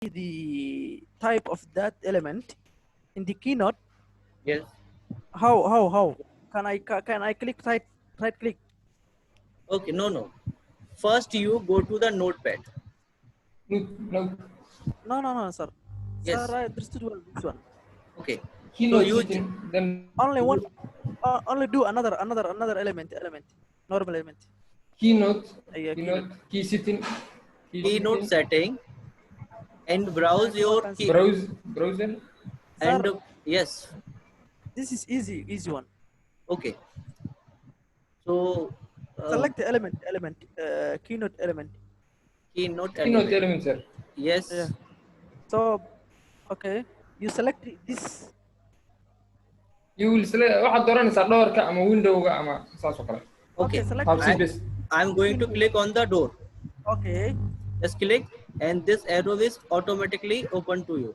the type of that element in the keynote. Yes. How can I click right click? Okay. No, no. First, you go to the notepad. No, no. No, sir. Sir, Yes. I understood well this one. Okay. So Keynote you setting, then Only one. Only do another element, normal element. keynote, Keynote. key keynote setting, setting and browse Type more your key consider. browser. and Sir, yes. this is easy one. Okay. So Select the element, keynote element. keynote Keynote element. element, sir. Yeah. Yes. So okay, you select this. You will select waxaad dooranaysaa dhowrka ama windowga ama saas oo kale. Okay, Okay. select Taabsi I this. bes. I'm This going to window. click on the door. Okay. Just click and this arrow is automatically open to you.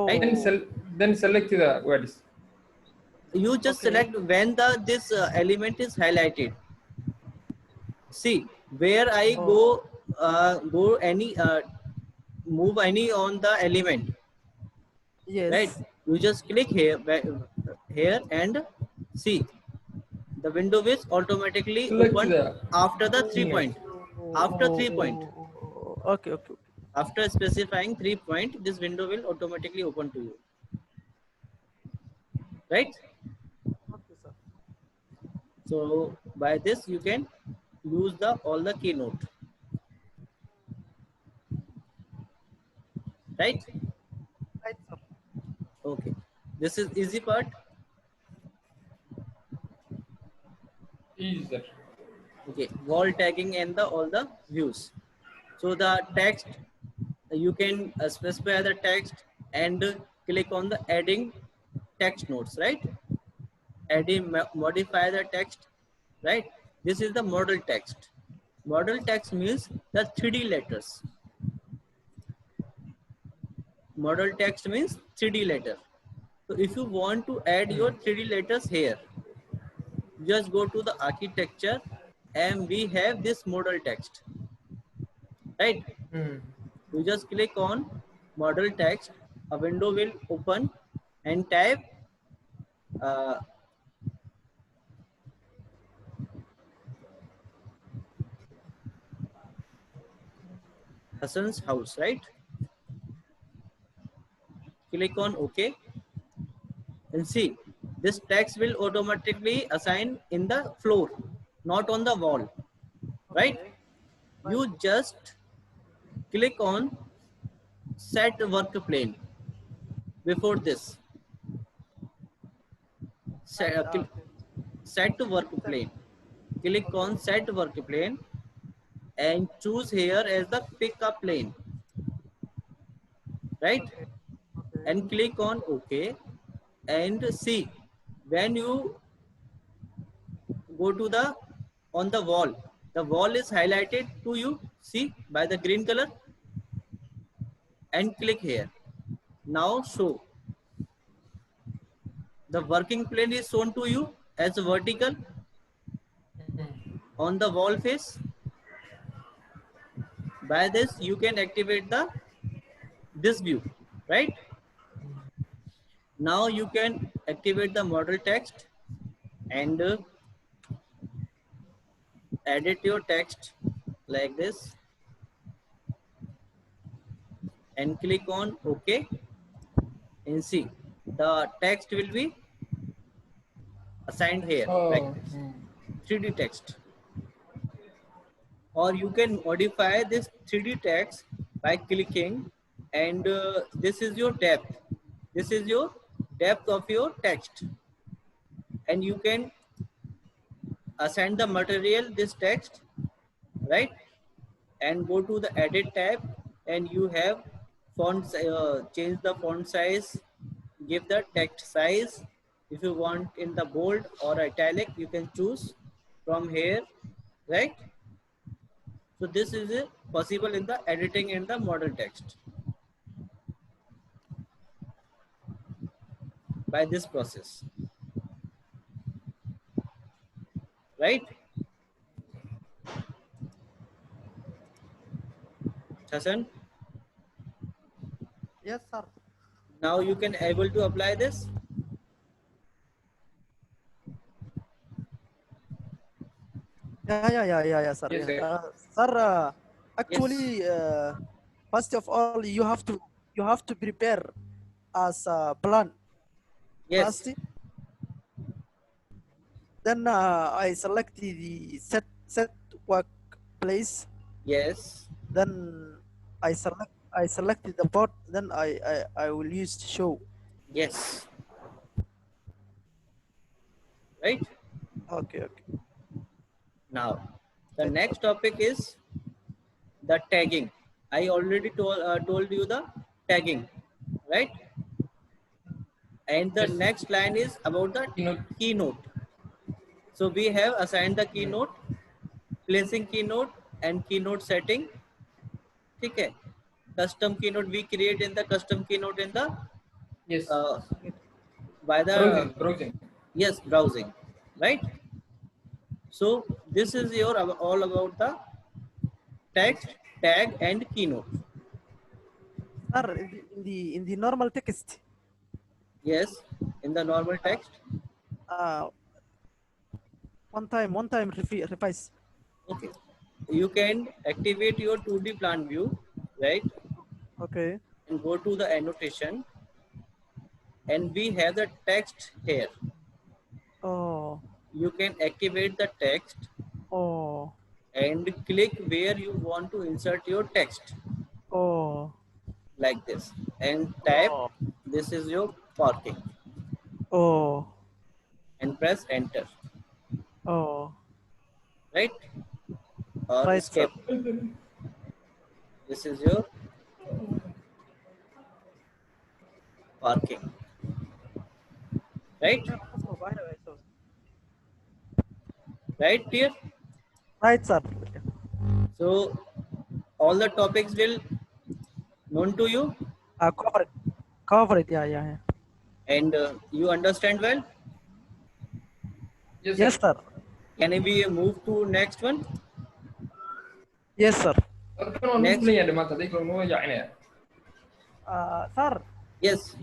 Right? Then Oh. select the words. You just Okay. select when the this element is highlighted. See where I Oh. go any move any on the element, right? Yes. You just click here and see the window is automatically Select open the after the three keynote. point. After 3 point, Okay. after specifying 3 point, this window will automatically open to you, right? Okay, sir. So by this you can use the all the keynote, right? Right, sir. Okay, this is easy part. Easy, sir. Okay, wall tagging and the all the views. So the text, you can specify the text and click on the adding text notes, right? Adding modify the text, right? This is the model text. Model text means the 3D letters. Model text means 3D letter. So if you want to add your 3D letters here, just go to the architecture and we have this model text, right? You just click on model text, a window will open and type uh, Hassan's house, right? Click on OK and see this text will automatically assign in the floor, not on the wall, right? Okay. Right. You just click on set work plane before this. Right. Set, Okay. set to work Set. plane. Click Okay. on set work plane and choose here as the pick up plane, right? Okay. Okay. And click on OK and see when you go to the on the wall is highlighted to you, see by the green color, and click here. Now show the working plane is shown to you as vertical on the wall face. By this you can activate the this view, right? Now you can activate the model text and edit your text like this and click on OK and see the text will be assigned here like Oh. this, 3D text. Or you can modify this 3D text by clicking and this is your depth. This is your depth of your text and you can assign the material this text, right? And go to the edit tab and you have font, change the font size, give the text size. If you want in the bold or italic, you can choose from here, right? So this is possible in the editing in the model text by this process, right? Hassan, Yes, sir. now you can able to apply this. Yeah, sir. Yes, Yeah. sir. Sir, Yes. actually, first of all, you have to prepare as a plan. Yes. First, then I select the set workplace. Yes. Then I selected the bot. Then I will use show. Yes. Right. Okay. Now, the next topic is the tagging. I already told you the tagging, right? And the Yes. next line is about the Keynote. keynote. So we have assigned the keynote, placing keynote and keynote setting. Okay. Custom keynote we create in the custom keynote in the Yes. uh, by the Browsing. yes browsing, right? So this is your all about the text, tag, and keynote. Sir, in the normal text, Yes, in the normal text. uh, one time revise. Okay. You can activate your 2D plan view, right? Okay. And go to the annotation, and we have the text here. Oh, You can activate the text oh, and click where you want to insert your text oh, like this and type oh, this is your parking oh, and press enter, oh. right? Or Right, sir. escape. This is your parking, right? Right here. Right, sir. So all the topics will known to you Cover it. Cover it. Yeah. and you understand well. Yes, Yes, sir. Can we move to next one? Yes, sir. Next. Sir, Yes,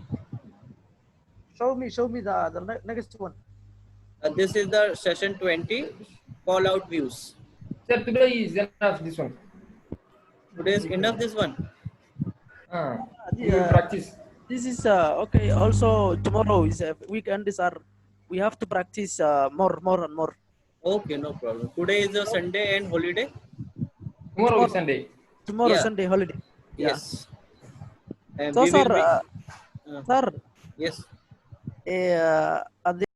show me the next one. this is the session 20 call out views. Sir, today is enough this one. Today is enough this one. We will practice. This is okay. Also, tomorrow is a weekend. We have to practice more and more. Okay, no problem. Today is a Sunday and holiday. Tomorrow is Sunday. Tomorrow Yeah. Sunday holiday. Yeah. Yes. And So, we sir, will be, sir, yes. at the